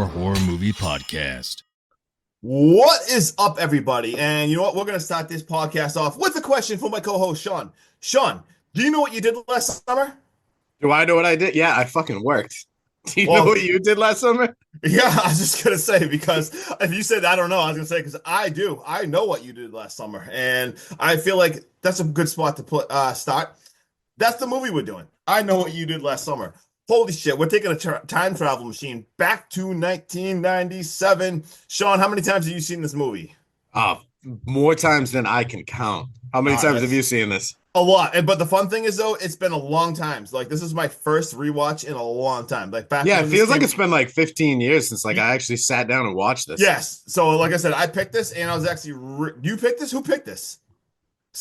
Your Horror Movie Podcast. What is up, everybody? And you know what? We're going to start this podcast off with a question for my co-host, Sean. Sean, do you know what you did last summer? Do I know what I did? Yeah, I fucking worked. Do you know Well, what you did last summer? yeah, I was just going to say, because if you said, I don't know, I was going to say, because I do. I know what you did last summer. And I feel like that's a good spot to start. That's the movie we're doing. I know what you did last summer. Holy shit, we're taking a time travel machine back to 1997. Sean, how many times have you seen this movie? More times than I can count. How many times have you seen this? A lot. But the fun thing is, though, it's been a long time. Like, this is my first rewatch in a long time. Like, back Yeah, when it this feels like came- it's been like 15 years since like I actually sat down and watched this. Yes. So, like I said, I picked this, and I was actually you picked this? Who picked this?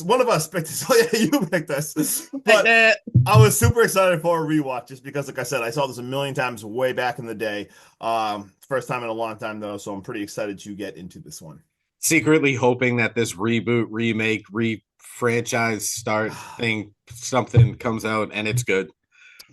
One of us picked this. Oh, yeah, you picked this. But I was super excited for a rewatch just because, like I said, I saw this a million times way back in the day. First time in a long time, though, so I'm pretty excited to get into this one. Secretly hoping that this reboot, remake, franchise start thing, something comes out and it's good.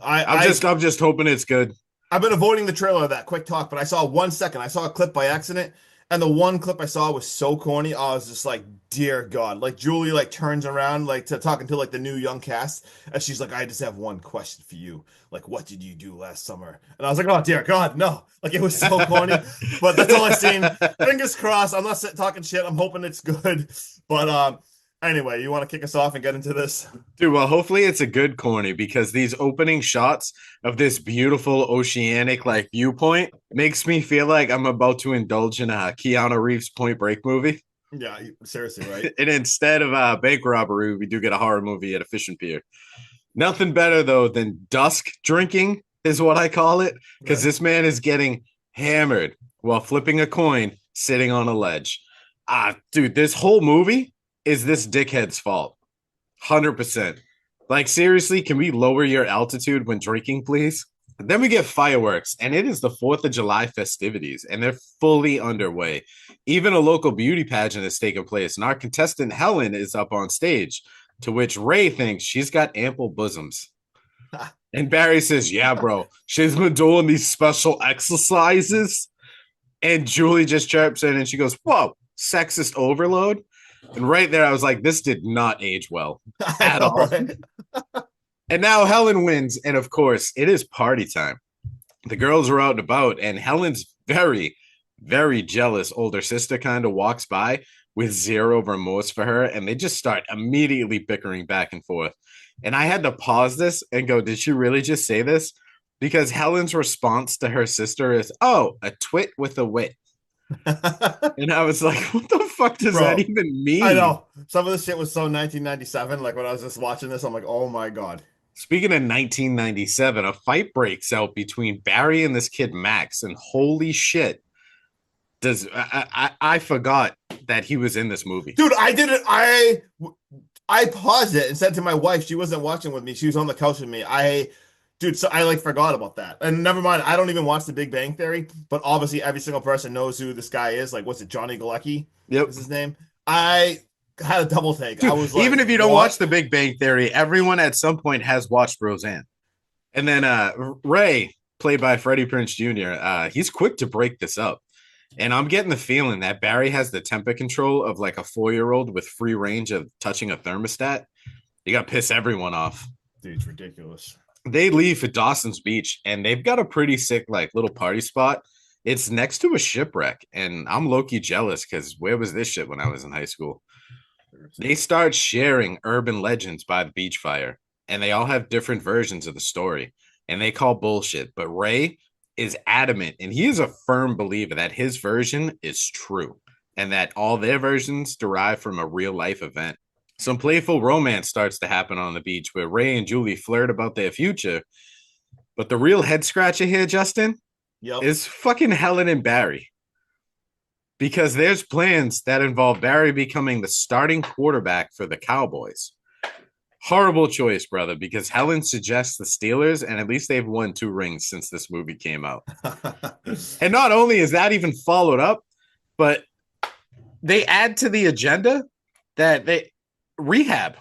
I'm just hoping it's good. I've been avoiding the trailer of that quick talk, but I saw 1 second. I saw a clip by accident, and the one clip I saw was so corny. I was just like, dear God. Like, Julie like turns around like to talking to like the new young cast, and she's like, I just have one question for you. Like, what did you do last summer? And I was like, oh dear God, no. Like, it was so corny. But that's all I've seen. Fingers crossed. I'm not talking shit. I'm hoping it's good. But anyway, you want to kick us off and get into this? Dude, well, hopefully it's a good corny, because these opening shots of this beautiful oceanic like viewpoint makes me feel like I'm about to indulge in a Keanu Reeves Point Break movie. Yeah, seriously, right? And instead of a bank robbery, we do get a horror movie at a fishing pier. Nothing better, though, than dusk drinking is what I call it, because Right. this man is getting hammered while flipping a coin sitting on a ledge. Dude, this whole movie is this dickhead's fault. 100%. Like, seriously, can we lower your altitude when drinking, please? Then we get fireworks, and it is the 4th of July festivities, and they're fully underway. Even a local beauty pageant is taking place, and our contestant Helen is up on stage, to which Ray thinks she's got ample bosoms. And Barry says, yeah, bro, she's been doing these special exercises. And Julie just chirps in, and she goes, whoa, sexist overload. And right there, I was like, this did not age well at all. Right? And now Helen wins. And of course, it is party time. The girls are out and about, and Helen's very, very jealous older sister kind of walks by with zero remorse for her. And they just start immediately bickering back and forth. And I had to pause this and go, did she really just say this? Because Helen's response to her sister is, oh, a twit with a wit. And I was like, what the fuck does that even mean? I know. Some of this shit was so 1997. Like, when I was just watching this, I'm like, oh my God. Speaking of 1997, a fight breaks out between Barry and this kid Max, and holy shit, I forgot that he was in this movie. Dude, I did it. I paused it and said to my wife, she wasn't watching with me, she was on the couch with me. So I like forgot about that. And never mind, I don't even watch The Big Bang Theory, but obviously every single person knows who this guy is. Like, what's it, Johnny Galecki? Yep. Is his name? I had a double take. Dude, I was like, even if you don't watch The Big Bang Theory, everyone at some point has watched Roseanne. And then Ray, played by Freddie Prinze Jr., he's quick to break this up. And I'm getting the feeling that Barry has the temper control of like a 4-year-old with free range of touching a thermostat. You got to piss everyone off. Dude, it's ridiculous. They leave for Dawson's Beach, and they've got a pretty sick like little party spot. It's next to a shipwreck, and I'm low-key jealous because where was this shit when I was in high school? They start sharing urban legends by the beach fire, and they all have different versions of the story, and they call bullshit. But Ray is adamant, and he is a firm believer that his version is true, and that all their versions derive from a real-life event. Some playful romance starts to happen on the beach where Ray and Julie flirt about their future. But the real head scratcher here, Justin, is fucking Helen and Barry. Because there's plans that involve Barry becoming the starting quarterback for the Cowboys. Horrible choice, brother, because Helen suggests the Steelers, and at least they've won 2 rings since this movie came out. And not only is that even followed up, but they add to the agenda that rehab.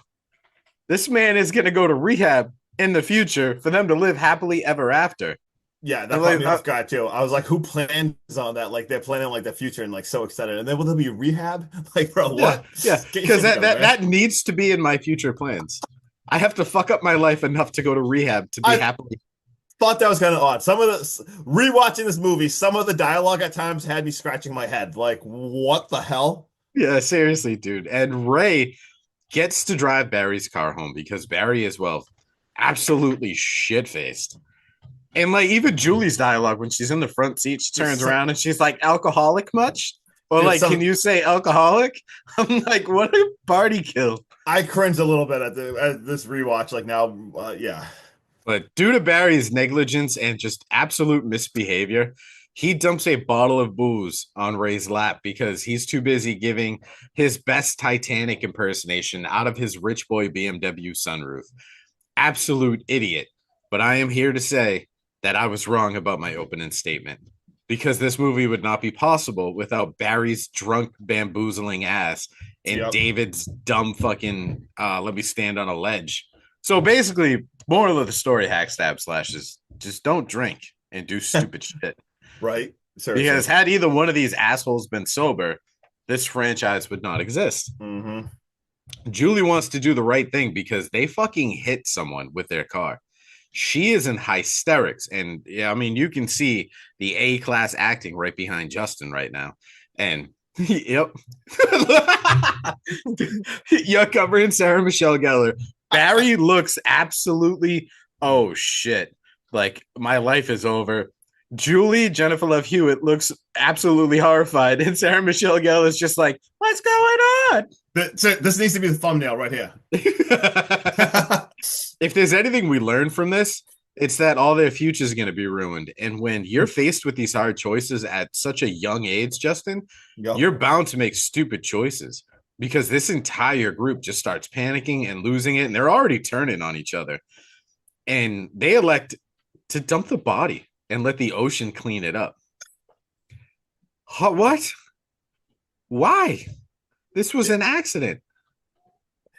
This man is going to go to rehab in the future for them to live happily ever after. Yeah, that I'm caught like, me off guard too. I was like, who plans on that? Like they're planning like the future and like so excited. And then will there be rehab? Like, bro, yeah, what? yeah, Get your because shit that together, that man. that needs to be in my future plans. I have to fuck up my life enough to go to rehab to be I happily. thought that was kind of odd. Some of the rewatching this movie, some of the dialogue at times had me scratching my head. Like, what the hell? Yeah, seriously, dude. And Ray gets to drive Barry's car home because Barry is, well, absolutely shit faced. And like even Julie's dialogue when she's in the front seat, she Dude, turns around and she's like, "Alcoholic much?" Or dude, like, "Can some you say alcoholic?" I'm like, "What a party kill!" I cringed a little bit at this rewatch. Like now, yeah, But due to Barry's negligence and just absolute misbehavior, he dumps a bottle of booze on Ray's lap because he's too busy giving his best Titanic impersonation out of his rich boy BMW sunroof. Absolute idiot. But I am here to say that I was wrong about my opening statement because this movie would not be possible without Barry's drunk bamboozling ass and yep. David's dumb fucking let me stand on a ledge. So basically, moral of the story, hack stab slash is just don't drink and do stupid shit. Right? Because Seriously. had either one of these assholes been sober, this franchise would not exist. Hmm. Julie wants to do the right thing because they fucking hit someone with their car. She is in hysterics. And yeah, I mean, you can see the A class acting right behind Justin right now. And yep. You're covering Sarah Michelle Gellar. Barry looks absolutely, oh shit. Like my life is over. Julie, Jennifer Love Hewitt, looks absolutely horrified. And Sarah Michelle Gellar is just like, what's going on? This needs to be the thumbnail right here. If there's anything we learn from this, it's that all their future is going to be ruined. And when you're faced with these hard choices at such a young age, Justin, Yep. you're bound to make stupid choices because this entire group just starts panicking and losing it. And they're already turning on each other. And they elect to dump the body and let the ocean clean it up. What? Why? This was an accident.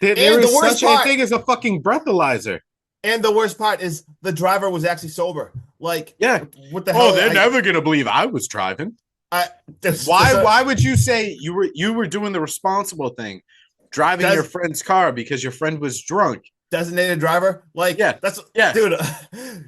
There And the is worst such a part, thing as a fucking breathalyzer. and the worst part is the driver was actually sober. Like, Yeah. what the Oh, hell? they're never gonna believe I was driving. Why would you say you were doing the responsible thing, driving your friend's car because your friend was drunk? Designated driver? Like, Yeah. that's Yeah. dude.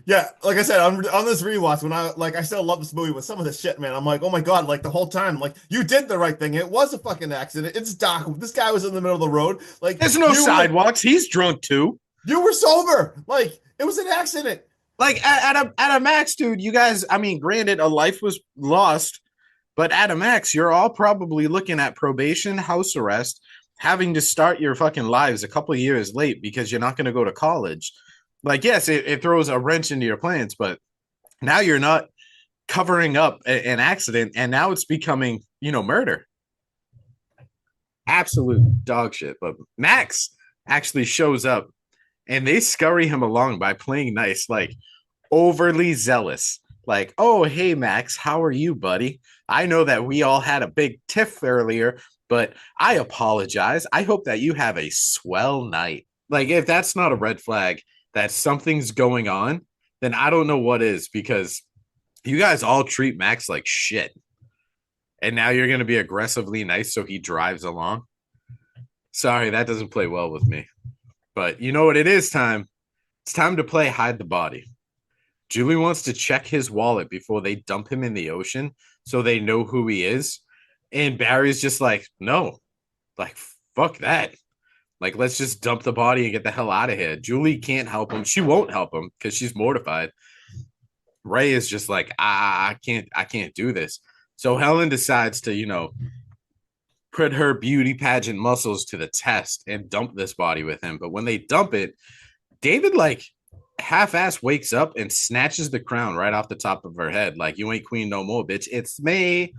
Yeah, like I said, on this rewatch, when I still love this movie with some of the shit, man. I'm like, oh my god, like the whole time, like you did the right thing. It was a fucking accident. It's dark. This guy was in the middle of the road. Like, There's no sidewalks. He's drunk too. You were sober. Like, it was an accident. Like at a max, dude. You guys, I mean, granted, a life was lost, but at a max, you're all probably looking at probation, house arrest, having to start your fucking lives a couple of years late because you're not going to go to college. Like, yes, it throws a wrench into your plans, but now you're not covering up an accident, and now it's becoming, murder. Absolute dog shit. But Max actually shows up, and they scurry him along by playing nice, like overly zealous. Like, oh, hey, Max, how are you, buddy? I know that we all had a big tiff earlier, but I apologize. I hope that you have a swell night. Like, if that's not a red flag that something's going on, then I don't know what is, because you guys all treat Max like shit. And now you're going to be aggressively nice so he drives along. Sorry, that doesn't play well with me. But you know what it is time? It's time to play hide the body. Julie wants to check his wallet before they dump him in the ocean so they know who he is. And Barry's just like, no, like, fuck that. Like, let's just dump the body and get the hell out of here. Julie can't help him. She won't help him because she's mortified. Ray is just like, I can't do this. So Helen decides to, put her beauty pageant muscles to the test and dump this body with him. But when they dump it, David, like, half-ass wakes up and snatches the crown right off the top of her head. Like, you ain't queen no more, bitch. It's me.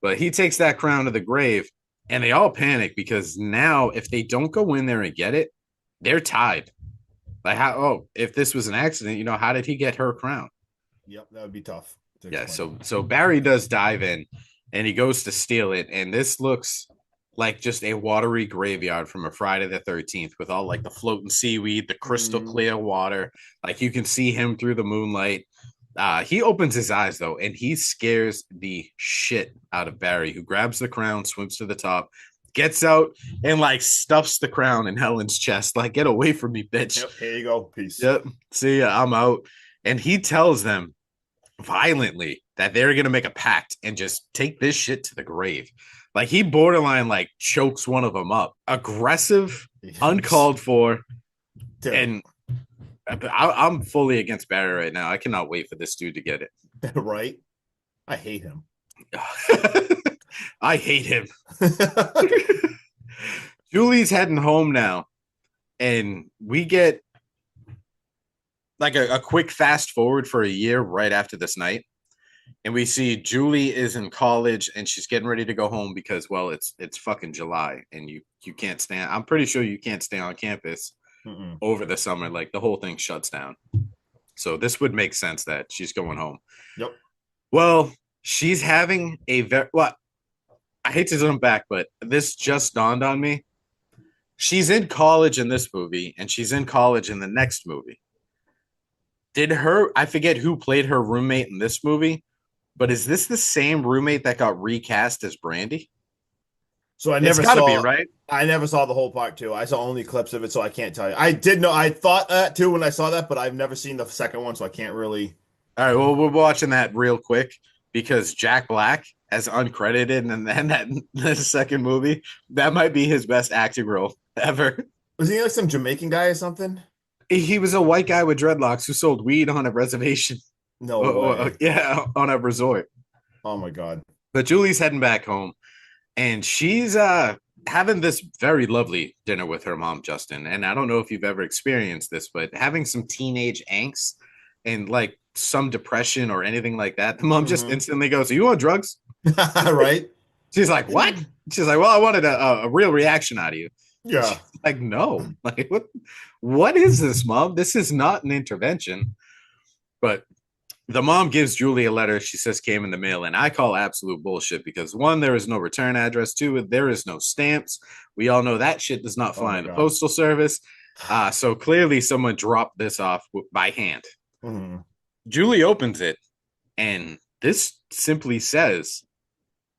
But he takes that crown to the grave, and they all panic because now if they don't go in there and get it, they're tied. Like, if this was an accident, how did he get her crown? Yep, that would be tough. Yeah, so Barry does dive in, and he goes to steal it, and this looks like just a watery graveyard from a Friday the 13th with all like the floating seaweed, the crystal clear water. Like you can see him through the moonlight. He opens his eyes though, and he scares the shit out of Barry, who grabs the crown, swims to the top, gets out, and like stuffs the crown in Helen's chest. Like, get away from me, bitch. Yep, here you go. Peace. Yep. See ya, I'm out. And he tells them violently that they're gonna make a pact and just take this shit to the grave. Like he borderline like chokes one of them up. Aggressive, uncalled for, Dude. and I'm fully against Barry right now. I cannot wait for this dude to get it. Right? I hate him. I hate him. Julie's heading home now, and we get like a quick fast forward for a year right after this night. And we see Julie is in college and she's getting ready to go home because, well, it's fucking July and you can't stand. I'm pretty sure you can't stay on campus over the summer. Like the whole thing shuts down. So this would make sense that she's going home. Yep. Well, she's having a I hate to jump back, but this just dawned on me. She's in college in this movie and she's in college in the next movie. I forget who played her roommate in this movie, but is this the same roommate that got recast as Brandy? So It's gotta be, right? I never saw the whole part two. I saw only clips of it, so I can't tell you. I did know. I thought that too when I saw that, but I've never seen the second one, so I can't really. All right, well, we're watching that real quick because Jack Black, as uncredited, and then that the second movie, that might be his best acting role ever. Was he like some Jamaican guy or something? He was a white guy with dreadlocks who sold weed on a reservation. No way. Yeah, on a resort. Oh my god. But Julie's heading back home, and she's having this very lovely dinner with her mom, Justin. And I don't know if you've ever experienced this, but having some teenage angst and like some depression or anything like that, the mom just instantly goes, "Are you on drugs?" Right? She's like, "What?" She's like, "Well, I wanted a real reaction out of you." Yeah. She's like, no. Like, what is this, Mom? This is not an intervention. But the mom gives Julie a letter she says came in the mail, and I call absolute bullshit because one, there is no return address. Two, there is no stamps. We all know that shit does not fly in the postal service. So clearly someone dropped this off by hand. Julie opens it, and this simply says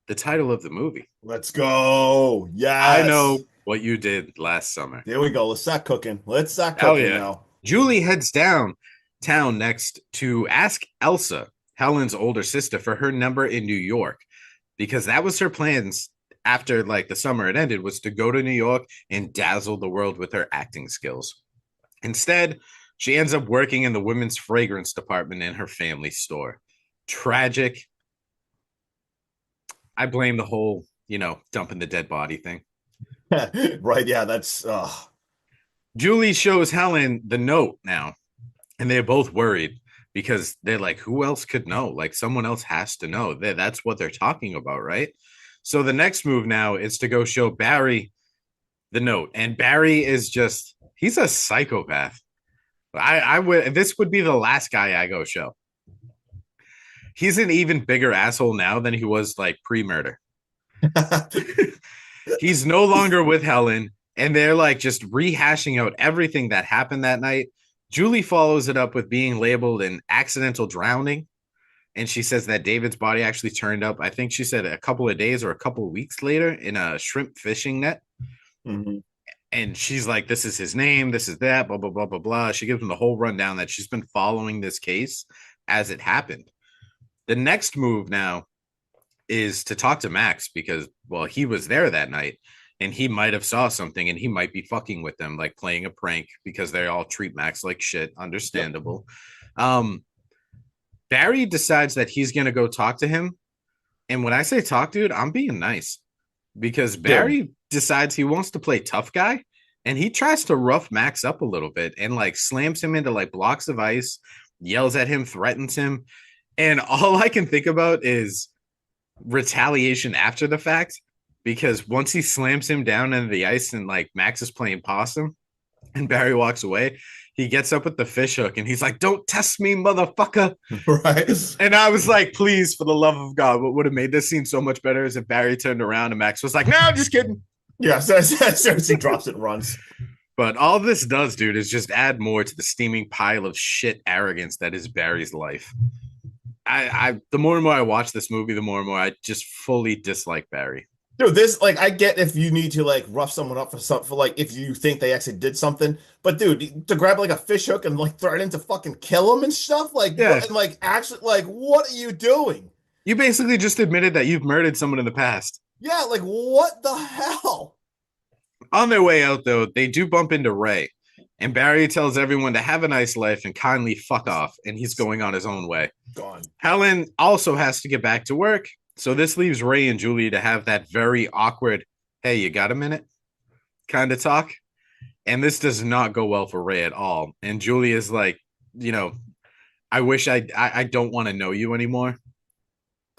the title of the movie. Let's go. Yes. I know what you did last summer. There we go. Let's start cooking. Let's start cooking now. Julie heads downtown next to ask Elsa, Helen's older sister, for her number in New York, because that was her plans after like the summer had ended, was to go to New York and dazzle the world with her acting skills. Instead, she ends up working in the women's fragrance department in her family store. Tragic. I blame the whole, dumping the dead body thing. Right, yeah, that's Julie shows Helen the note now, and they're both worried because they're like, who else could know? Like, someone else has to know. That's what they're talking about, right? So the next move now is to go show Barry the note, and Barry is he's a psychopath. This would be the last guy I go show. He's an even bigger asshole now than he was like pre-murder. He's no longer with Helen, and they're like just rehashing out everything that happened that night. Julie follows it up with being labeled an accidental drowning, and she says that David's body actually turned up. I think she said a couple of days or a couple of weeks later in a shrimp fishing net. And she's like, this is his name, this is that, blah, blah, blah, blah, blah. She gives him the whole rundown that she's been following this case as it happened. The next move now is to talk to Max because, well, he was there that night and he might have saw something and he might be fucking with them, like playing a prank because they all treat Max like shit. Understandable. Yep. Barry decides that he's going to go talk to him. And when I say talk, dude, I'm being nice because Barry decides he wants to play tough guy and he tries to rough Max up a little bit and like slams him into like blocks of ice, yells at him, threatens him. And all I can think about is retaliation after the fact, because once he slams him down into the ice and like Max is playing possum, and Barry walks away. He gets up with the fish hook and he's like, "Don't test me, motherfucker." Right. And I was like, please, for the love of God, what would have made this scene so much better is if Barry turned around and Max was like, "No, I'm just kidding." Yeah, so Cersei drops it and runs. But all this does, dude, is just add more to the steaming pile of shit arrogance that is Barry's life. The more and more I watch this movie, the more and more I just fully dislike Barry. Dude, this, like, I get if you need to, like, rough someone up for something, for, like, if you think they actually did something, but dude, to grab like a fish hook and like threaten to fucking kill him and stuff, like, Yeah. and like actually, like, what are you doing? You basically just admitted that you've murdered someone in the past. Yeah, like, what the hell? On their way out, though, they do bump into Ray, and Barry tells everyone to have a nice life and kindly fuck off, and he's going on his own way. Gone. Helen also has to get back to work, so this leaves Ray and Julie to have that very awkward, "Hey, you got a minute?" kind of talk. And this does not go well for Ray at all. And Julie is like, I wish I don't want to know you anymore.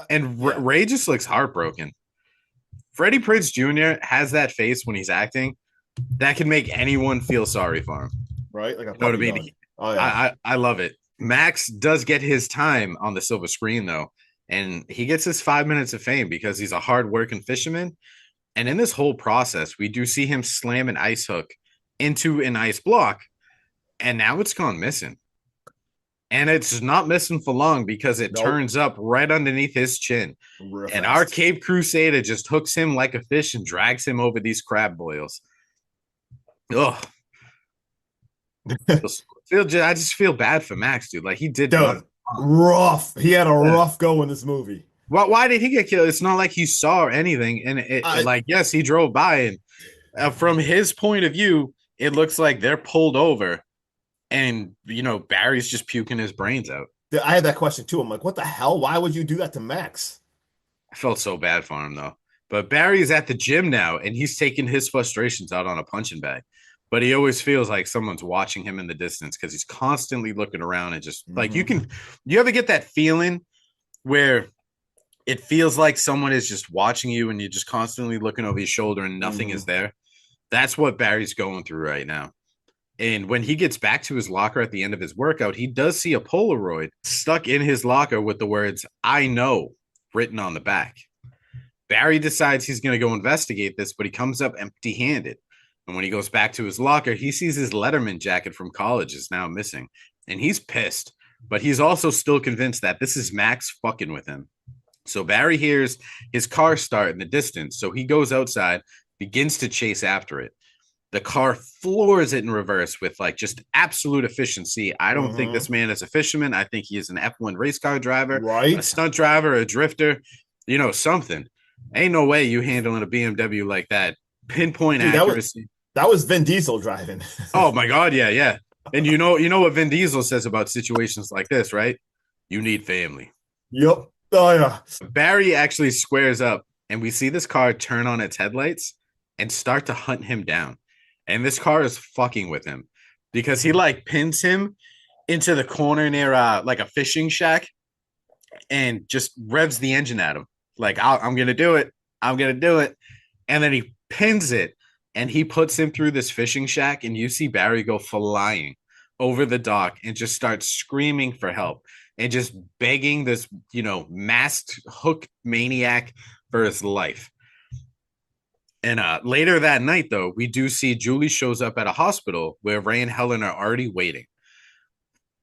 And Yeah. Ray just looks heartbroken. Freddie Prinze Jr. has that face when he's acting that can make anyone feel sorry for him. Right? Like a You know what I puppy mean? dog. Oh yeah. I love it. Max does get his time on the silver screen, though, and he gets his 5 minutes of fame because he's a hard-working fisherman. And in this whole process, we do see him slam an ice hook into an ice block, and now it's gone missing. And it's not missing for long because it Nope. turns up right underneath his chin. Real And fast. our Cape Crusader just hooks him like a fish and drags him over these crab boils. Ugh. I just feel bad for Max, dude. Like, he did Dude, nothing. rough. He had a rough go in this movie. Why did he get killed? It's not like he saw anything. And yes, he drove by, and from his point of view, it looks like they're pulled over, and Barry's just puking his brains out. Dude, I had that question too. I'm like, what the hell? Why would you do that to Max? I felt so bad for him, though. But Barry's at the gym now, and he's taking his frustrations out on a punching bag. But he always feels like someone's watching him in the distance because he's constantly looking around and just like you ever get that feeling where it feels like someone is just watching you and you're just constantly looking over your shoulder and nothing is there? That's what Barry's going through right now. And when he gets back to his locker at the end of his workout, he does see a Polaroid stuck in his locker with the words, "I know," written on the back. Barry decides he's going to go investigate this, but he comes up empty-handed. And when he goes back to his locker, he sees his Letterman jacket from college is now missing. And he's pissed, but he's also still convinced that this is Max fucking with him. So Barry hears his car start in the distance. So he goes outside, begins to chase after it. The car floors it in reverse with like just absolute efficiency. I don't think this man is a fisherman. I think he is an F1 race car driver, Right? a stunt driver, a drifter, something. Ain't no way you handling a BMW like that. Pinpoint Dude, accuracy. That was Vin Diesel driving. Oh my God, yeah. And you know what Vin Diesel says about situations like this, right? You need family. Yep. Oh yeah. Barry actually squares up, and we see this car turn on its headlights and start to hunt him down. And this car is fucking with him because he like pins him into the corner near like a fishing shack and just revs the engine at him. Like, I'm going to do it. I'm going to do it. And then he pins it and he puts him through this fishing shack. And you see Barry go flying over the dock and just start screaming for help and just begging this, masked hook maniac for his life. And later that night, though, we do see Julie shows up at a hospital where Ray and Helen are already waiting.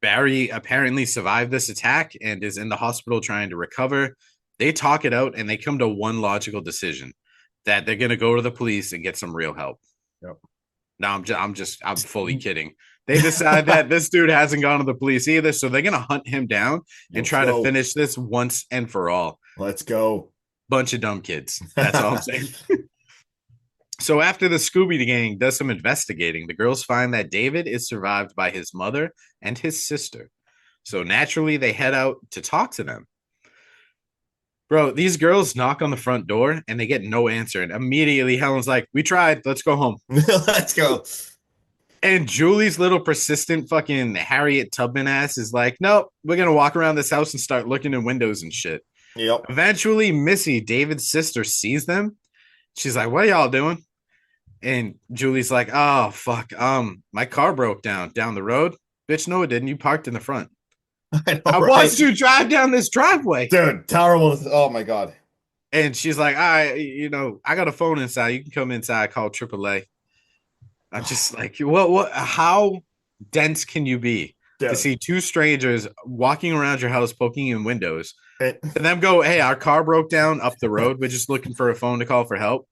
Barry apparently survived this attack and is in the hospital trying to recover. They talk it out and they come to one logical decision that they're going to go to the police and get some real help. Yep. Now I'm fully kidding. They decide that this dude hasn't gone to the police either, so they're going to hunt him down and try to finish this once and for all. Let's go. Bunch of dumb kids. That's all I'm saying. So after the Scooby gang does some investigating, the girls find that David is survived by his mother and his sister. So naturally, they head out to talk to them. Bro, these girls knock on the front door and they get no answer. And immediately Helen's like, "We tried. Let's go home." Let's go. And Julie's little persistent fucking Harriet Tubman ass is like, "Nope, we're going to walk around this house and start looking in windows and shit." Yep. Eventually, Missy, David's sister, sees them. She's like, "What are y'all doing?" And Julie's like, oh fuck, my car broke down the road. Bitch, no, it didn't. You parked in the front. I know, I right? watched you drive down this driveway. Dude, terrible. Oh my god. And she's like, I got a phone inside. You can come inside, call AAA. I'm just like, what, how dense can you be to Dude. see two strangers walking around your house, poking in windows, And, and them go, hey, our car broke down up the road. We're just looking for a phone to call for help.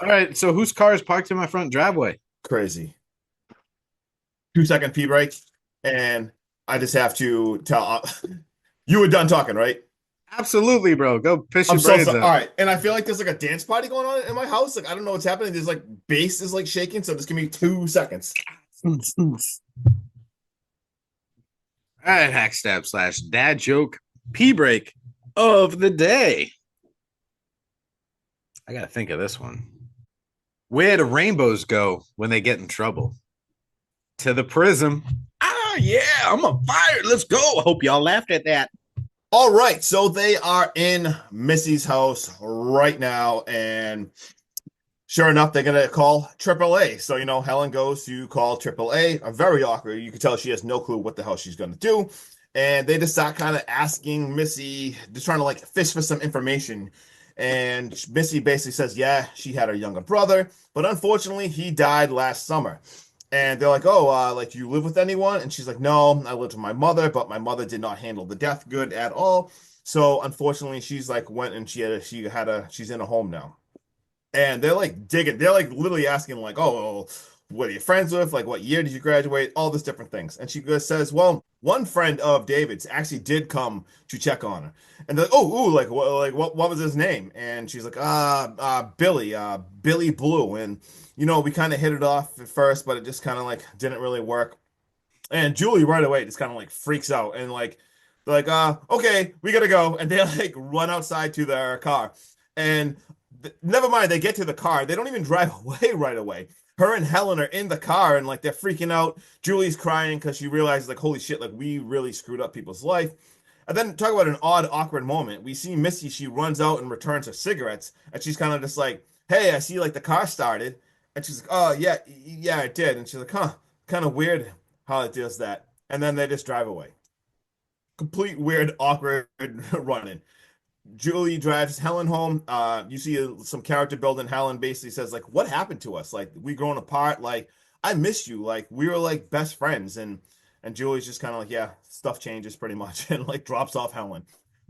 All right, so whose car is parked in my front driveway? crazy. 2-second pee break, and I just have to tell you were done talking, right? Absolutely, bro. Go piss I'm your so brains sorry. out. All right, and I feel like there's like a dance party going on in my house. Like I don't know what's happening. There's like bass is like shaking, so just give me 2 seconds. All right, hack stab slash dad joke pee break of the day. I gotta think of this one. Where do rainbows go when they get in trouble? To the prism. Ah, yeah, I'm on fire. Let's go. I hope y'all laughed at that. All right, so they are in Missy's house right now, and sure enough, they're gonna call AAA. So Helen goes to call AAA. Very awkward. You can tell she has no clue what the hell she's gonna do, and they just start kind of asking Missy, just trying to like fish for some information. And Missy basically says, yeah, she had her younger brother, but unfortunately, he died last summer. And they're like, oh, like, do you live with anyone? And she's like, no, I lived with my mother, but my mother did not handle the death good at all. So unfortunately, she's like went and she's in a home now. And they're like digging, they're like literally asking, like, oh, what are you friends with? Like, what year did you graduate? All this different things. And she just says, well, one friend of David's actually did come to check on her. And they're like, oh, ooh, what was his name? And she's like, Billy Blue. And we kind of hit it off at first, but it just kind of like didn't really work. And Julie right away just kind of like freaks out and like they're like, okay, we gotta go. And they like run outside to their car. And never mind, they get to the car. They don't even drive away right away. Her and Helen are in the car and like they're freaking out. Julie's crying because she realizes like, holy shit, like we really screwed up people's life. And then talk about an odd, awkward moment. We see Missy, she runs out and returns her cigarettes, and she's kind of just like, hey, I see like the car started. And she's like, oh yeah, it did. And she's like, huh, kind of weird how it does that. And then they just drive away. Complete weird, awkward running. Julie drives Helen home. You see some character building. Helen basically says, like, what happened to us? Like, we grown apart. Like, I miss you. Like, we were like best friends. And Julie's just kind of like, yeah, stuff changes pretty much, and like drops off Helen.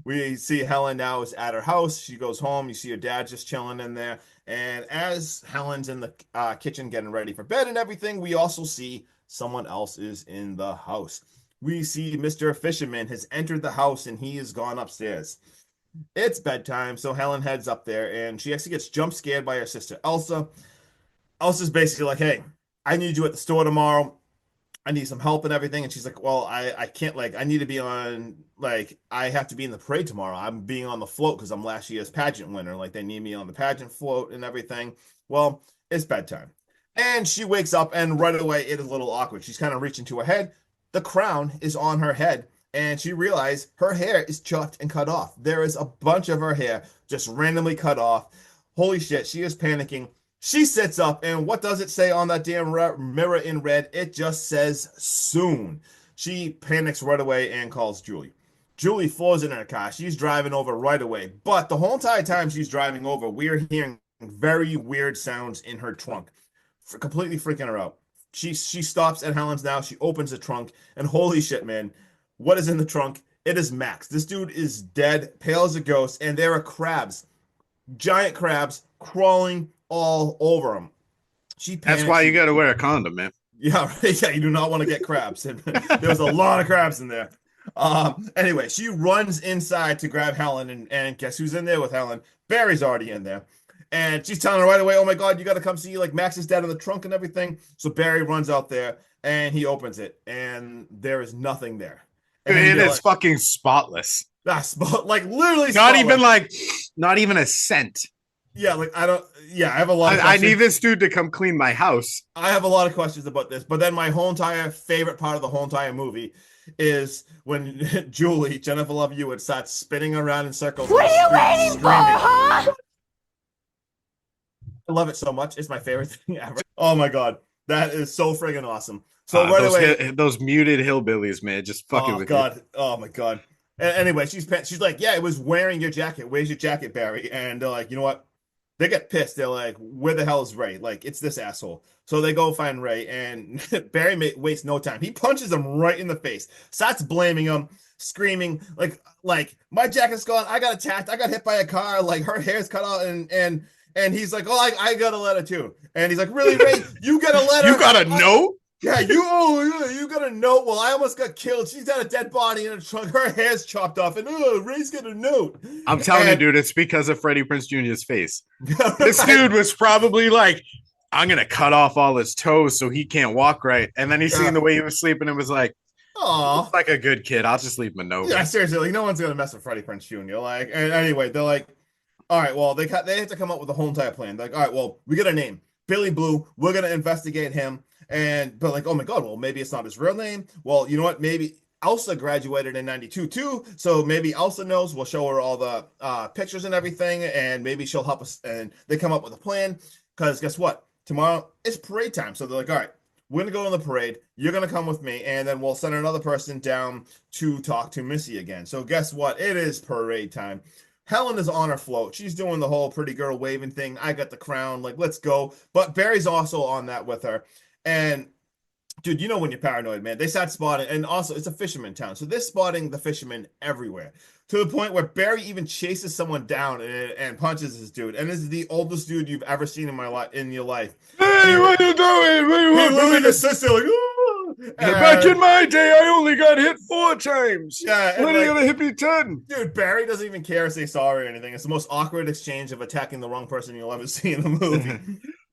We see Helen now is at her house. She goes home. You see her dad just chilling in there. And as Helen's in the kitchen getting ready for bed and everything, we also see someone else is in the house. We see Mr. Fisherman has entered the house and he has gone upstairs. It's bedtime, so Helen heads up there and she actually gets jump scared by her sister Elsa. Elsa's basically like, hey, I need you at the store tomorrow. I need some help and everything. And she's like, well, I can't, like, I need to be on, like, I have to be in the parade tomorrow. I'm being on the float because I'm last year's pageant winner. Like, they need me on the pageant float and everything. Well, it's bedtime. And she wakes up and right away it is a little awkward. She's kind of reaching to her head. The crown is on her head. And she realized her hair is chopped and cut off. There is a bunch of her hair just randomly cut off. Holy shit, she is panicking. She sits up, and what does it say on that damn mirror in red? It just says soon. She panics right away and calls Julie. Julie floors in her car. She's driving over right away. But the whole entire time she's driving over, we're hearing very weird sounds in her trunk, completely freaking her out. She stops at Helen's now. She opens the trunk, and holy shit, man. What is in the trunk? It is Max. This dude is dead, pale as a ghost, and there are crabs, giant crabs, crawling all over him. She panics. That's why you got to wear a condom, man. Yeah, right. Yeah, you do not want to get crabs. There's a lot of crabs in there. Anyway, she runs inside to grab Helen, and guess who's in there with Helen? Barry's already in there. And she's telling her right away, oh my God, you got to come see, like, Max is dead in the trunk and everything. So Barry runs out there, and he opens it, and there is nothing there. It is fucking spotless. That's like literally not even a scent. Yeah, like I have a lot of I need this dude to come clean my house. I have a lot of questions about this, but then my whole entire favorite part of the whole entire movie is when Jennifer Love Hewitt starts spinning around in circles. What are you waiting for, huh? I love it so much. It's my favorite thing ever. Oh my god, that is so friggin' awesome. So right away, those muted hillbillies, man, just fucking oh with you. god, oh my god. Anyway, she's like, yeah, it was wearing your jacket. Where's your jacket, Barry? And they're like, you know what? They get pissed. They're like, where the hell is Ray? Like, it's this asshole. So they go find Ray, and Barry wastes no time. He punches him right in the face, starts blaming him, screaming like my jacket's gone. I got attacked. I got hit by a car. Like her hair's cut out, and he's like, oh, I got a letter too. And he's like, really, Ray? You got a letter? You got a note? Yeah, you got a note. Well, I almost got killed. She's got a dead body in a trunk. Her hair's chopped off, and Ray's got a note. I'm telling you, dude, it's because of Freddie Prinze Jr.'s face. This dude was probably like, I'm gonna cut off all his toes so he can't walk right. And then he seen the way he was sleeping and was like, oh, like a good kid. I'll just leave him a note. Yeah, seriously, like no one's gonna mess with Freddie Prinze Jr. Like, and anyway, they're like, all right, well, they have to come up with a whole entire plan. They're like, all right, well, we got a name, Billy Blue. We're gonna investigate him. But like, oh my god, well, maybe it's not his real name. Well, you know what? Maybe Elsa graduated in 92 too, so maybe Elsa knows. We'll show her all the pictures and everything, and maybe she'll help us. And they come up with a plan, because guess what? Tomorrow it's parade time. So they're like, all right, we're gonna go on the parade. You're gonna come with me, and then we'll send another person down to talk to Missy again. So guess what? It is parade time. Helen is on her float. She's doing the whole pretty girl waving thing. I got the crown. Like, let's go. But Barry's also on that with her. And dude, you know when you're paranoid, man. They start spotting, and also it's a fisherman town, so they're spotting the fishermen everywhere, to the point where Barry even chases someone down and punches this dude. And this is the oldest dude you've ever seen in your life. Hey, what you doing? What you he literally just sits there like, oh! Back in my day, I only got hit 4 times. Yeah, when are you gonna hit me 10? Dude, Barry doesn't even care if they sorry or anything. It's the most awkward exchange of attacking the wrong person you'll ever see in a movie.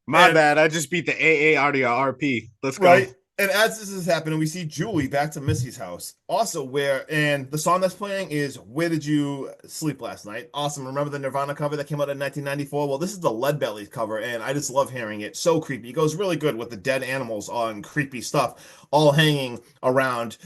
My bad. I just beat the AARP. Let's go. Right. And as this is happening, we see Julie back to Missy's house. Also, and the song that's playing is Where Did You Sleep Last Night? Awesome. Remember the Nirvana cover that came out in 1994? Well, this is the Leadbelly cover, and I just love hearing it. So creepy. It goes really good with the dead animals on creepy stuff all hanging around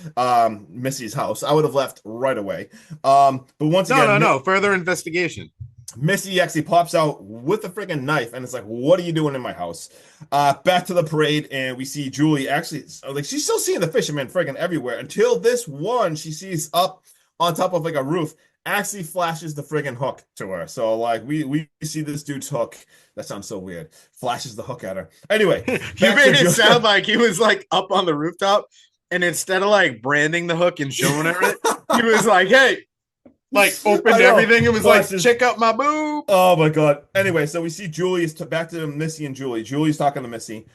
Missy's house. I would have left right away. But once again... No. Further investigation. Missy actually pops out with a freaking knife, and it's like, what are you doing in my house? Back to the parade, and we see Julie actually, like, she's still seeing the fishermen freaking everywhere, until this one she sees up on top of like a roof actually flashes the friggin' hook to her. So like we see this dude's hook. That sounds so weird. Flashes the hook at her. Anyway, you made it sound like he was like up on the rooftop, and instead of like branding the hook and showing her, he was like, hey. Like opened everything. It was like, check out my boob. Oh my god. Anyway, so we see Julie back to Missy and Julie. Julie's talking to Missy.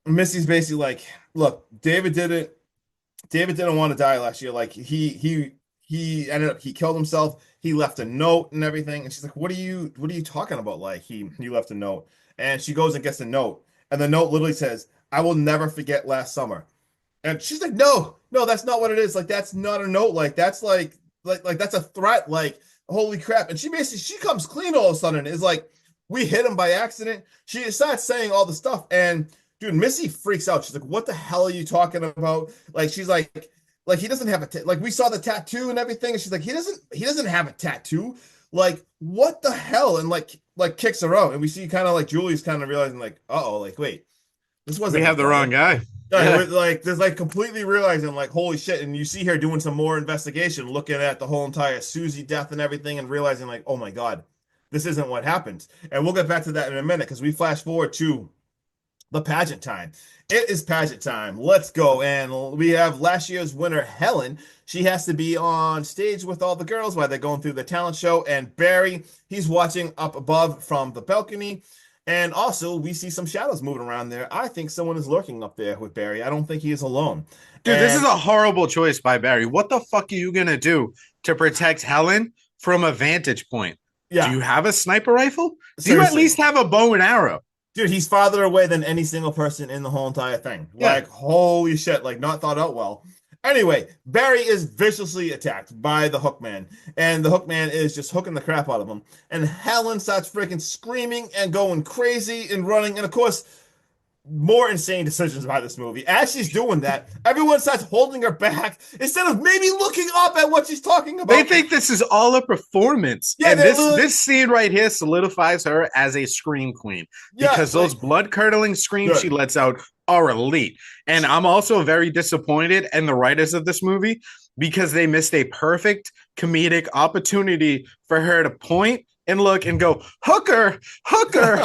Missy's basically like, look, David didn't want to die last year. Like he ended up, he killed himself. He left a note and everything. And she's like, what are you talking about? Like he left a note. And she goes and gets a note. And the note literally says, I will never forget last summer. And she's like, no, that's not what it is. Like, that's not a note. Like, that's like that's a threat. Like, holy crap. And she comes clean all of a sudden. Is like, we hit him by accident. She starts saying all the stuff. And dude, Missy freaks out. She's like, what the hell are you talking about? Like, she's like he doesn't have like, we saw the tattoo and everything. And she's like, he doesn't have a tattoo. Like, what the hell? And like kicks her out. And we see kind of like Julie's kind of realizing like, uh-oh, like, wait, this wasn't. We have the wrong guy. Yeah. Like there's like completely realizing like, holy shit. And you see her doing some more investigation, looking at the whole entire Susie death and everything, and realizing like, oh my god, this isn't what happened. And we'll get back to that in a minute, because we flash forward to the pageant time. It is pageant time. Let's go. And we have last year's winner, Helen. She has to be on stage with all the girls while they're going through the talent show. And Barry, he's watching up above from the balcony. And also, we see some shadows moving around there. I think someone is lurking up there with Barry. I don't think he is alone. Dude, this is a horrible choice by Barry. What the fuck are you going to do to protect Helen from a vantage point? Yeah. Do you have a sniper rifle? Do you at least have a bow and arrow? Dude, he's farther away than any single person in the whole entire thing. Yeah. Like, holy shit, like, not thought out well. Anyway, Barry is viciously attacked by the Hookman, and the Hookman is just hooking the crap out of him. And Helen starts freaking screaming and going crazy and running. And of course, more insane decisions by this movie. As she's doing that, everyone starts holding her back instead of maybe looking up at what she's talking They about. think this is all a performance. Yeah, and they're this literally- this scene right here solidifies her as a scream queen Yeah, because those like, blood-curdling screams good. she lets out are elite. And I'm also very disappointed in the writers of this movie because they missed a perfect comedic opportunity for her to point and look and go, hooker, hooker.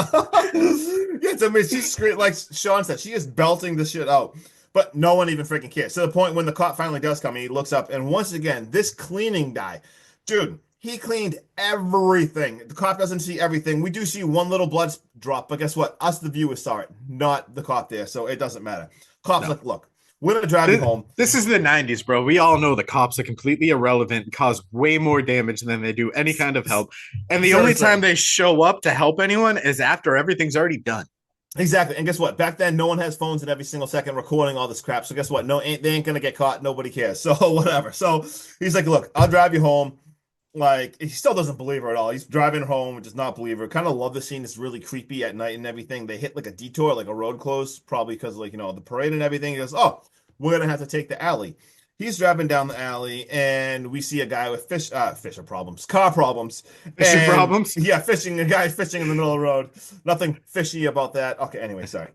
Yes, I mean, she's screaming, like Sean said, she is belting the shit out, but no one even freaking cares. To the point when the cop finally does come, he looks up, and once again, this cleaning guy, dude, he cleaned everything. The cop doesn't see everything. We do see one little blood drop, but guess what? Us, the viewers, saw it, not the cop there, so it doesn't matter. Cop's No. like, look, we're gonna drive you home. This is the 90s, bro. We all know the cops are completely irrelevant and cause way more damage than they do any kind of help. And the only time they show up to help anyone is after everything's already done. Exactly. And guess what? Back then, no one has phones in every single second recording all this crap. So guess what? No, they ain't gonna get caught. Nobody cares. So whatever. So he's like, look, I'll drive you home. Like, he still doesn't believe her at all. He's driving home, does not believe her. Kind of love the scene. It's really creepy at night and everything. They hit like a detour, like a road close, probably because like, the parade and everything. He goes, oh, we're gonna have to take the alley. He's driving down the alley, and we see a guy with car problems. Fishing problems? Yeah, fishing. A guy fishing in the middle of the road. Nothing fishy about that. Okay, anyway, sorry.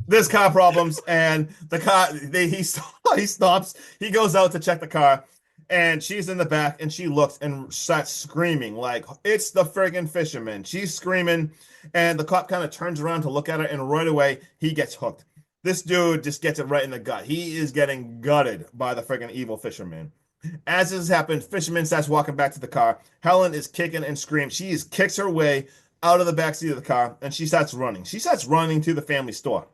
There's car problems, and the car, he stops. He goes out to check the car, and she's in the back, and she looks and starts screaming like, it's the friggin' fisherman. She's screaming, and the cop kind of turns around to look at her, and right away, he gets hooked. This dude just gets it right in the gut. He is getting gutted by the freaking evil fisherman. As this happens, fisherman starts walking back to the car. Helen is kicking and screaming. She kicks her way out of the back seat of the car, and she starts running. She starts running to the family store.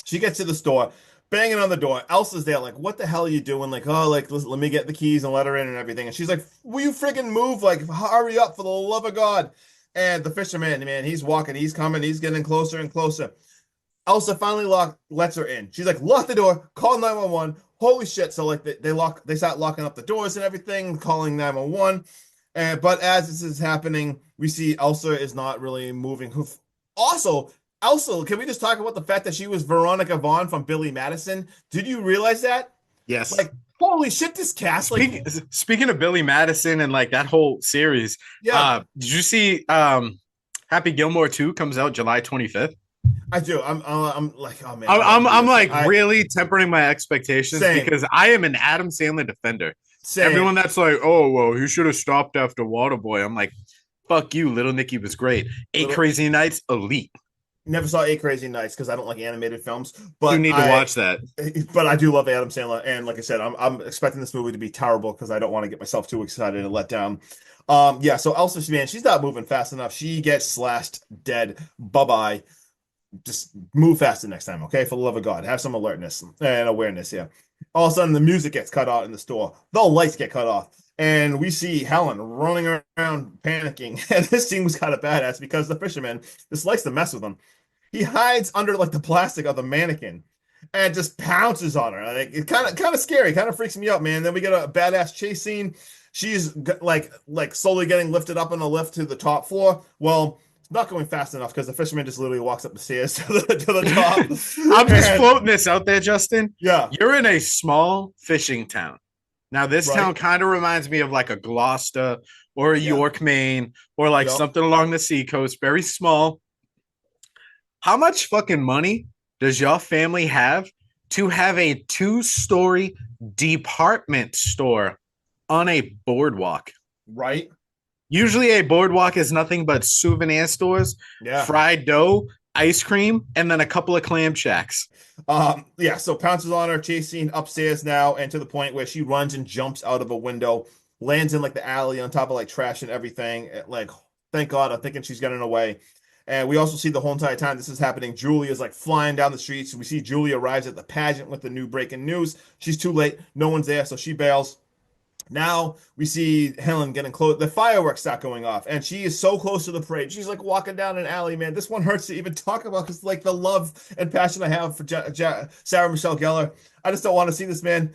She gets to the store, banging on the door. Elsa's there, like, what the hell are you doing? Like, oh, like, let me get the keys and let her in and everything. And she's like, will you freaking move? Like, hurry up for the love of God. And the fisherman, man, he's walking, he's coming, he's getting closer and closer. Elsa finally lets her in. She's like, lock the door, call 911. Holy shit. So like they start locking up the doors and everything, calling 911. But as this is happening, we see Elsa is not really moving. Also, Elsa, can we just talk about the fact that she was Veronica Vaughn from Billy Madison? Did you realize that? Yes. Like, holy shit, this cast. Speaking of Billy Madison and like that whole series, yeah. Did you see Happy Gilmore 2 comes out July 25th? I do. I'm like, oh man. I'm like really tempering my expectations Same. because I am an Adam Sandler defender. Same. Everyone that's like, oh well, he should have stopped after Waterboy. I'm like, fuck you, Little Nicky was great. Eight Crazy Nights, elite. Never saw Eight Crazy Nights because I don't like animated films. But you need to watch that. But I do love Adam Sandler, and like I said, I'm expecting this movie to be terrible because I don't want to get myself too excited and let down. Yeah. So Elsa, man, she's not moving fast enough. She gets slashed dead. Bye-bye. Just move faster next time, okay? For the love of God, have some alertness and awareness here. All of a sudden, the music gets cut out in the store. The lights get cut off. And we see Helen running around panicking. And this scene was kind of badass because the fisherman just likes to mess with him. He hides under like the plastic of the mannequin and just pounces on her. Like, it's kind of scary, kind of freaks me out, man. Then we get a badass chase scene. She's like slowly getting lifted up on the lift to the top floor. Well, not going fast enough because the fisherman just literally walks up the stairs to the top. I'm just floating this out there, Justin. Yeah. You're in a small fishing town. Now, this town kind of reminds me of like a Gloucester or a York, Maine, or like something along the seacoast, very small. How much fucking money does your family have to have a 2-story department store on a boardwalk? Right. Usually a boardwalk is nothing but souvenir stores, fried dough, ice cream, and then a couple of clam shacks. Yeah, so pounces on her, chase scene upstairs now, and to the point where she runs and jumps out of a window, lands in like the alley on top of like trash and everything. Like, thank God, I'm thinking she's getting away. And we also see the whole entire time this is happening, Julia's like flying down the streets. We see Julia arrives at the pageant with the new breaking news. She's too late. No one's there, so she bails. Now we see Helen getting close. The fireworks start going off, and she is so close to the parade. She's like walking down an alley, man. This one hurts to even talk about because, like, the love and passion I have for Sarah Michelle Gellar. I just don't want to see this, man.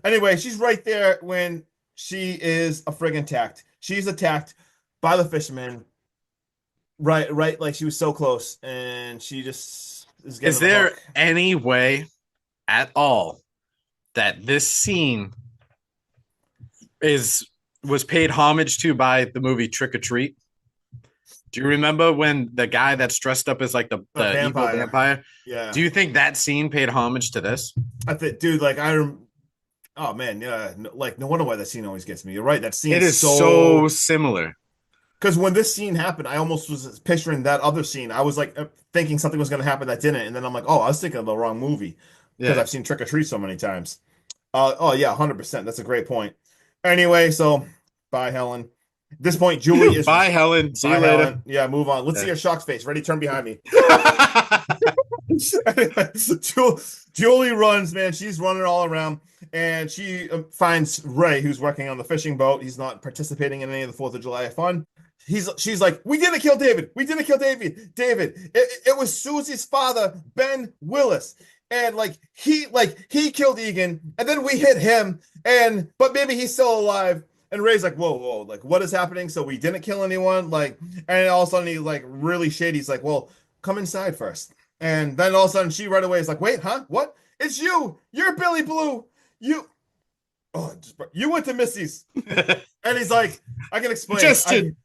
Anyway, she's right there when she is a friggin' attacked. She's attacked by the fisherman. Right. Like she was so close, and she just Is there any way at all that this scene was paid homage to by the movie Trick or Treat? Do you remember when the guy that's dressed up as like the evil vampire? Yeah. Do you think that scene paid homage to this? I think, dude, like oh man, yeah, like no wonder why that scene always gets me. You're right, that scene is so similar. Because when this scene happened, I almost was picturing that other scene. I was like thinking something was going to happen that didn't, and then I'm like, oh, I was thinking of the wrong movie because I've seen Trick or Treat so many times. Oh yeah, 100%. That's a great point. Anyway, so bye, Helen. At this point, Julie is bye, Helen. See you later. Helen. Yeah, move on. Let's see your shocked face. Ready? Turn behind me. Anyway, Julie runs, man. She's running all around, and she finds Ray, who's working on the fishing boat. He's not participating in any of the 4th of July fun. She's like, we didn't kill David. We didn't kill David. It was Susie's father, Ben Willis. And he killed Egan, and then we hit him, but maybe he's still alive. And Ray's like, whoa, like what is happening? So we didn't kill anyone, and all of a sudden he's like really shady. He's like, well, come inside first. And then all of a sudden she right away is like, wait, huh? What? It's you. You're Billy Blue. You went to Missy's. And he's like, I can explain.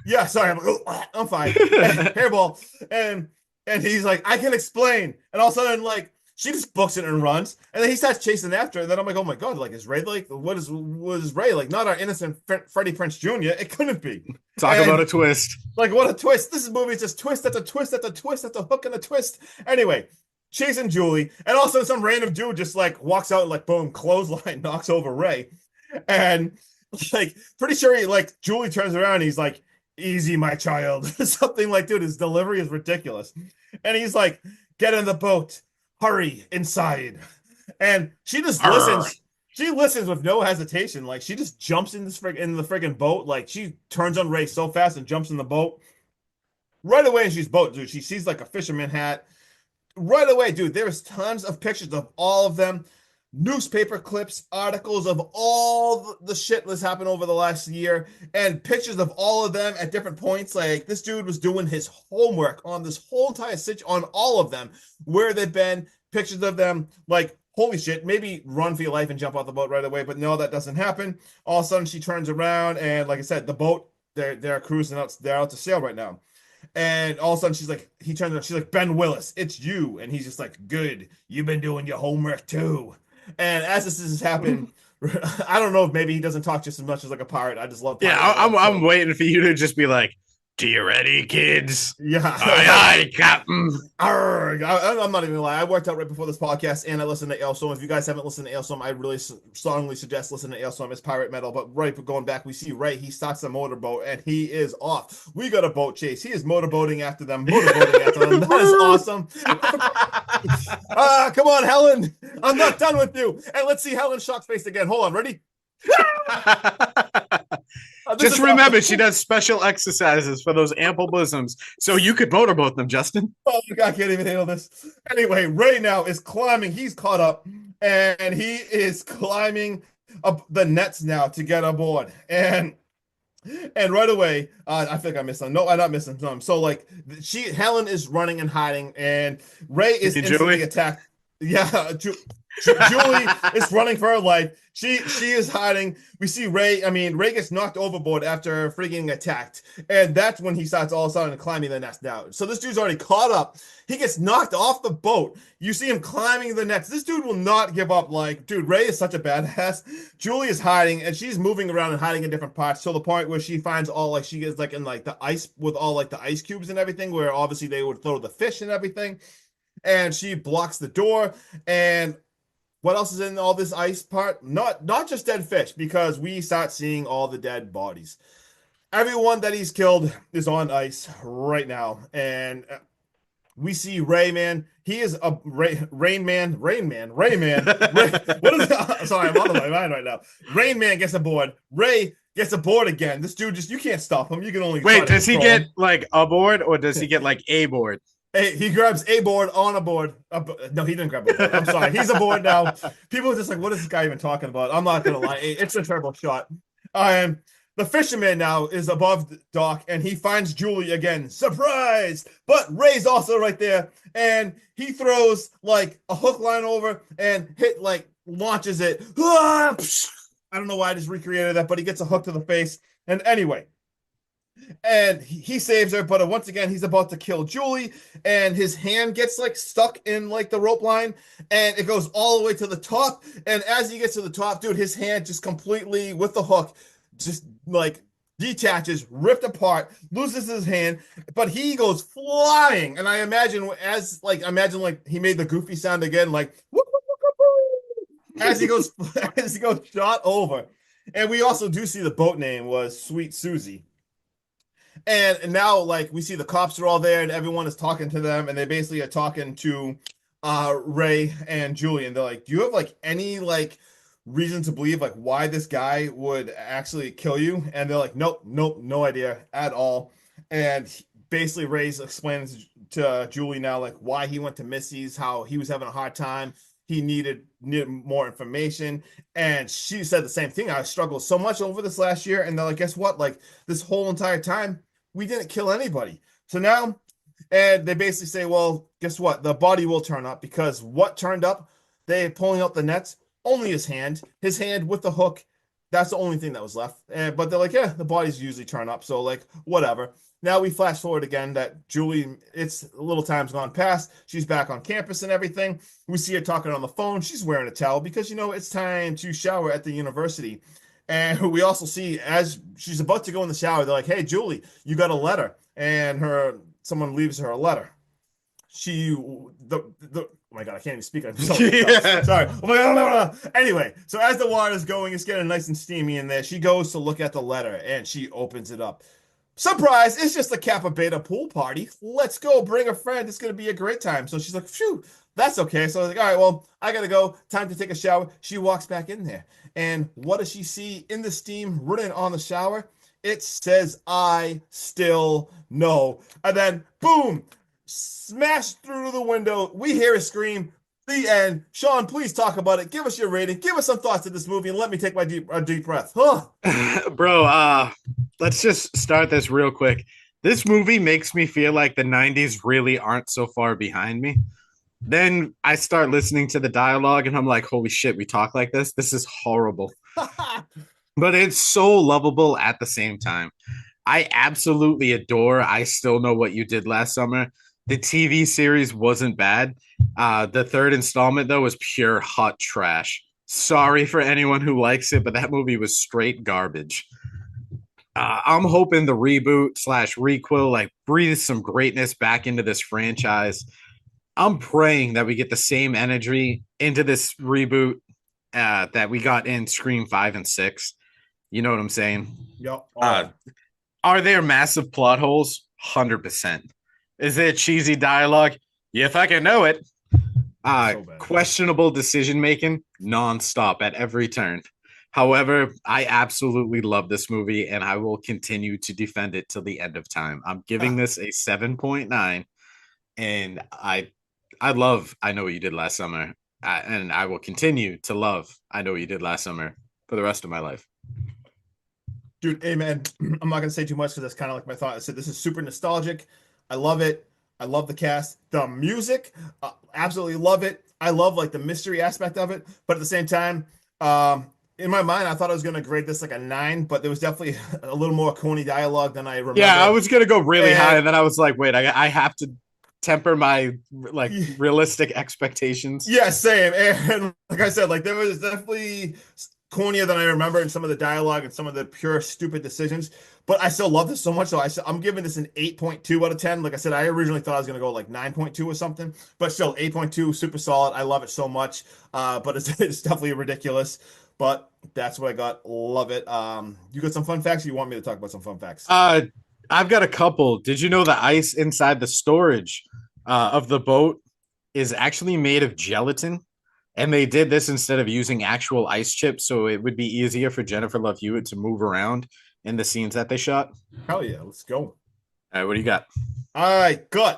Yeah, sorry. I'm like, oh, I'm fine. Hairball. And he's like, I can explain. And all of a sudden, like, she just books it and runs. And then he starts chasing after her. And then I'm like, oh my God, like, is Ray like, was Ray like? Not our innocent Freddie Prinze Jr. It couldn't be. Talk about a twist. Like, what a twist. This movie is just twist after twist after twist after hook and a twist. Anyway, chasing Julie. And also some random dude just like walks out and like, boom, clothesline knocks over Ray. And like, pretty sure he like, Julie turns around and he's like, easy, my child. Something like, dude, his delivery is ridiculous. And he's like, get in the boat. Hurry inside. And she just listens. She listens with no hesitation. Like, she just jumps in the friggin' boat. Like, she turns on Ray so fast and jumps in the boat. Right away, she's boat, dude. She sees like a fisherman hat. Right away, dude, there's tons of pictures of all of them. Newspaper clips, articles of all the shit that's happened over the last year, and pictures of all of them at different points. Like, this dude was doing his homework on this whole entire situation, on all of them, where they've been, pictures of them, like, holy shit, maybe run for your life and jump off the boat right away, but no, that doesn't happen. All of a sudden, she turns around, and like I said, the boat, they're cruising out, they're out to sail right now. And all of a sudden, he turns around, she's like, Ben Willis, it's you. And he's just like, good, you've been doing your homework too. And as this is happening, I don't know if maybe he doesn't talk just as much as like a pirate. I just love. Yeah, I'm waiting for you to just be like, "Do you ready, kids?" Yeah, aye, Captain. I'm not even gonna lie. I worked out right before this podcast, and I listened to Ailstorm. If you guys haven't listened to Ailstorm, I really strongly suggest listening to Ailstorm. It's pirate metal, but right, going back, we see Ray. He starts a motorboat, and he is off. We got a boat chase. He is motorboating after them. That is awesome. Come on, Helen. I'm not done with you. And let's see Helen's shocked face again. Hold on, ready? Just remember, she does special exercises for those ample bosoms, so you could motorboat them, Justin. Oh my God, I can't even handle this. Anyway, Ray now is climbing. He's caught up, and he is climbing up the nets now to get aboard. And right away, I think I missed some. No, I'm not missing some. So like, Helen is running and hiding, and Ray is instantly attacked. Yeah, Julie is running for her life. She is hiding. We see Ray gets knocked overboard after freaking attacked. And that's when he starts all of a sudden climbing the nest down. So this dude's already caught up. He gets knocked off the boat. You see him climbing the nets. This dude will not give up. Like, dude, Ray is such a badass. Julie is hiding, and she's moving around and hiding in different parts to the point where she finds all, like, she gets like in like the ice with all like the ice cubes and everything, where obviously they would throw the fish and everything. And she blocks the door. And what else is in all this ice part? Not just dead fish, because we start seeing all the dead bodies. Everyone that he's killed is on ice right now. And we see Ray, man. He is a Rain Man. What is it? Sorry, I'm on my mind right now. Rain Man gets aboard. Ray gets aboard again. This dude you can't stop him. You can only wait. Does he get like aboard, or does he get like a board? Hey, he grabs a board on a board. No, he didn't grab a board. I'm sorry. He's aboard now. People are just like, what is this guy even talking about? I'm not going to lie. It's a terrible shot. The fisherman now is above the dock and he finds Julie again. Surprise! But Ray's also right there and he throws like a hook line over and launches it. I don't know why I just recreated that, but he gets a hook to the face. And anyway, and he saves her, but once again he's about to kill Julie and his hand gets like stuck in like the rope line and it goes all the way to the top, and as he gets to the top, dude, his hand just completely with the hook just like detaches, ripped apart, loses his hand, but he goes flying, and I imagine he made the goofy sound again, like as he goes as he goes shot over. And we also do see the boat name was Sweet Susie. And now, like, we see the cops are all there, and everyone is talking to them, and they basically are talking to Ray and Julie, and they're like, "Do you have like any like reason to believe like why this guy would actually kill you?" And they're like, "Nope, nope, no idea at all." And basically, Ray's explains to Julie now like why he went to Missy's, how he was having a hard time. He needed more information, and she said the same thing. I struggled so much over this last year, and they're like, "Guess what? Like this whole entire time." We didn't kill anybody. So now, and they basically say, well, guess what? The body will turn up because what turned up, they pulling out the nets, only his hand with the hook. That's the only thing that was left. But they're like, yeah, the bodies usually turn up. So like, whatever. Now we flash forward again that Julie, it's a little time's gone past. She's back on campus and everything. We see her talking on the phone. She's wearing a towel because, it's time to shower at the university. And we also see as she's about to go in the shower, they're like, "Hey, Julie, you got a letter," and someone leaves her a letter. Oh my god, I can't even speak. I'm so sorry. Oh my god. Anyway, so as the water's going, it's getting nice and steamy in there. She goes to look at the letter and she opens it up. Surprise! It's just a Kappa Beta pool party. Let's go. Bring a friend. It's gonna be a great time. So she's like, "Phew, that's okay." So I was like, "All right, well, I gotta go. Time to take a shower." She walks back in there, and what does she see in the steam written on the shower? It says, "I still know." And then, boom, smash through the window. We hear a scream. The end. Sean, please talk about it. Give us your rating. Give us some thoughts of this movie, and let me take a deep breath. Huh. Bro, let's just start this real quick. This movie makes me feel like the 90s really aren't so far behind me. Then I start listening to the dialogue and I'm like, holy shit, we talk like this? This is horrible. But it's so lovable at the same time. I absolutely adore I Still Know What You Did Last Summer. The TV series wasn't bad. The third installment, though, was pure hot trash. Sorry for anyone who likes it, but that movie was straight garbage. I'm hoping the reboot / requel like breathes some greatness back into this franchise. I'm praying that we get the same energy into this reboot that we got in Scream 5 and 6. You know what I'm saying? Yep. Are there massive plot holes? 100%. Is there cheesy dialogue? You fucking know it. Questionable decision making nonstop at every turn. However, I absolutely love this movie and I will continue to defend it till the end of time. I'm giving this a 7.9, and I love I Know What You Did Last Summer, and I will continue to love I Know What You Did Last Summer for the rest of my life. Dude, amen. I'm not gonna say too much because that's kind of like my thought. I said this is super nostalgic. I love it. I love the cast, the music. Absolutely love it. I love like the mystery aspect of it, but at the same time, in my mind, I thought I was gonna grade this like a 9, but there was definitely a little more corny dialogue than I remember. Yeah, I was gonna go really high, and then I was like, wait, I have to temper my like realistic expectations. Yeah, same. And like I said, like there was definitely cornier than I remember in some of the dialogue and some of the pure stupid decisions. But I still love this so much. So I'm giving this an 8.2 out of 10. Like I said, I originally thought I was going to go like 9.2 or something, but still 8.2, super solid. I love it so much. But it's definitely ridiculous. But that's what I got. Love it. You got some fun facts? Or you want me to talk about some fun facts? I've got a couple. Did you know the ice inside the storage of the boat is actually made of gelatin? And they did this instead of using actual ice chips, so it would be easier for Jennifer Love Hewitt to move around in the scenes that they shot. Hell yeah, let's go. All right, what do you got? All right, good.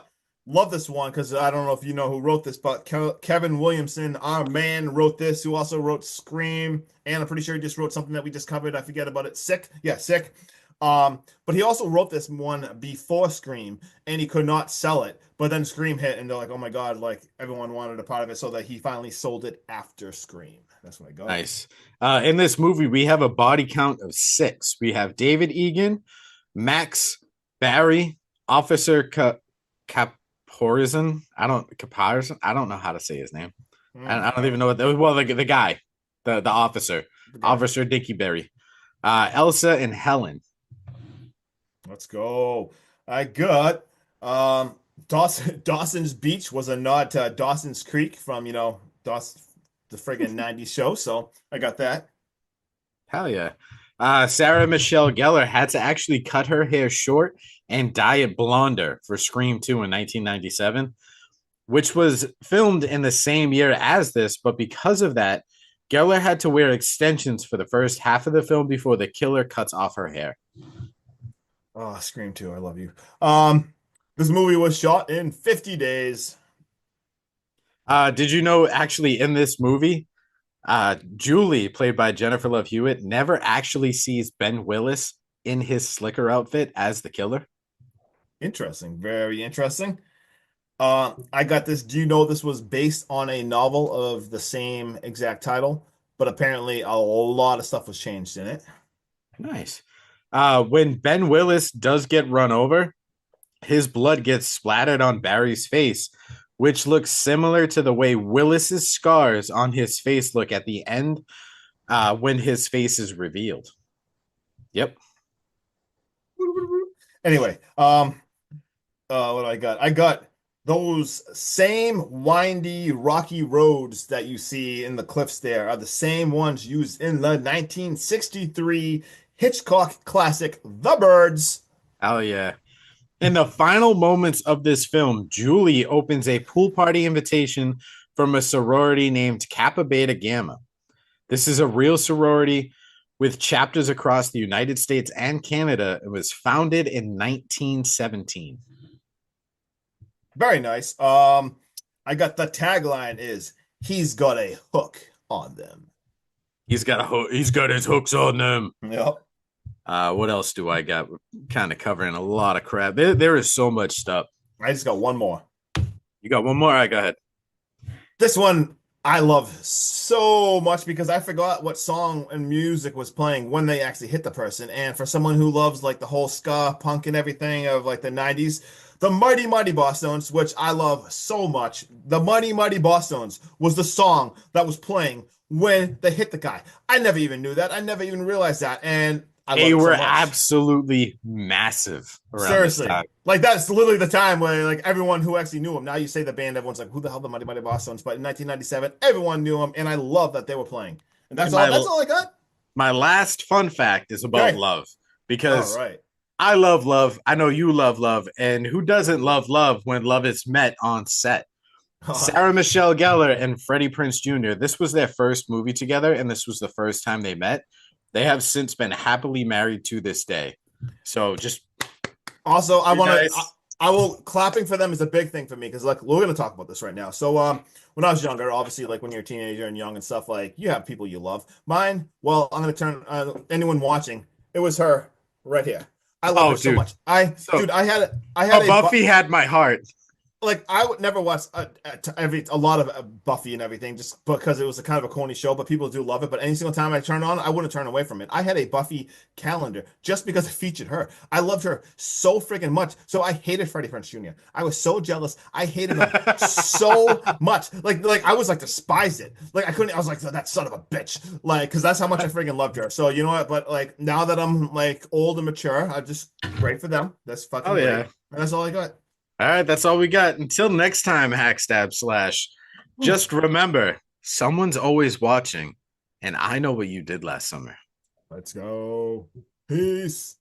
Love this one because I don't know if you know who wrote this, but Kevin Williamson, our man, wrote this. Who also wrote Scream, and I'm pretty sure he just wrote something that we just covered. I forget about it. Sick, yeah, Sick. But he also wrote this one before Scream, and he could not sell it. But then Scream hit, and they're like, "Oh my God!" Like everyone wanted a part of it, so that he finally sold it after Scream. That's what I got. Nice. In this movie, we have a body count of 6. We have David Egan, Max, Barry, Officer Caporizon. Caporizon. I don't know how to say his name. I don't even know what. Well, the guy, the officer, Officer Dickie Berry, Elsa and Helen. Let's go. I got Dawson's Beach was a nod to Dawson's Creek from Dawson, the friggin' 90s show. So I got that. Hell yeah. Sarah Michelle Gellar had to actually cut her hair short and dye it blonder for Scream 2 in 1997, which was filmed in the same year as this. But because of that, Gellar had to wear extensions for the first half of the film before the killer cuts off her hair. Oh, Scream 2, I love you. This movie was shot in 50 days. Did you know actually in this movie, Julie, played by Jennifer Love Hewitt, never actually sees Ben Willis in his slicker outfit as the killer? Interesting. Very interesting. I got this. Do you know this was based on a novel of the same exact title? But apparently a lot of stuff was changed in it. Nice. When Ben Willis does get run over, his blood gets splattered on Barry's face, which looks similar to the way Willis's scars on his face look at the end when his face is revealed. Yep. Anyway, what do I got? I got those same windy, rocky roads that you see in the cliffs there are the same ones used in the 1963 Hitchcock classic, The Birds. Oh, yeah. In the final moments of this film, Julie opens a pool party invitation from a sorority named Kappa Beta Gamma. This is a real sorority with chapters across the United States and Canada. It was founded in 1917. Very nice. I got the tagline is he's got a hook on them. He's got a hook. He's got his hooks on them. Yep. What else do I got? We're kind of covering a lot of crap. There is so much stuff. I just got one more. You got one more? All right, go ahead. This one I love so much because I forgot what song and music was playing when they actually hit the person. And for someone who loves like the whole ska punk and everything of like the 90s, the Mighty Mighty Bosstones, which I love so much, the Mighty Mighty Bosstones was the song that was playing when they hit the guy. I never even knew that. I never even realized that. And they were absolutely massive. Seriously, like that's literally the time where like everyone who actually knew him. Now you say the band, everyone's like, "Who the hell the Mighty Mighty Bosstones?" But in 1997, everyone knew him, and I love that they were playing. And that's all. That's all I got. My last fun fact is about love because I love love. I know you love love, and who doesn't love love when love is met on set? Sarah Michelle Gellar and Freddie Prinze Jr. This was their first movie together, and this was the first time they met. They have since been happily married to this day. So just also, I will clapping for them is a big thing for me because like we're gonna talk about this right now. So when I was younger, obviously like when you're a teenager and young and stuff, like you have people you love. Mine, well, I'm gonna turn anyone watching. It was her right here. I love her so much. I had Buffy had my heart. Like I would never watch a lot of Buffy and everything just because it was a kind of a corny show, but people do love it. But any single time I turn on, I wouldn't turn away from it. I had a Buffy calendar just because it featured her. I loved her so freaking much. So I hated Freddie Prinze Jr. I was so jealous. I hated him so much. Like I was like despised it. Like I couldn't. I was like that son of a bitch. Like because that's how much I freaking loved her. So you know what? But like now that I'm like old and mature, I just great for them. That's fucking great. And that's all I got. All right, that's all we got. Until next time, Hack Stab Slash. Just remember, someone's always watching, and I know what you did last summer. Let's go. Peace.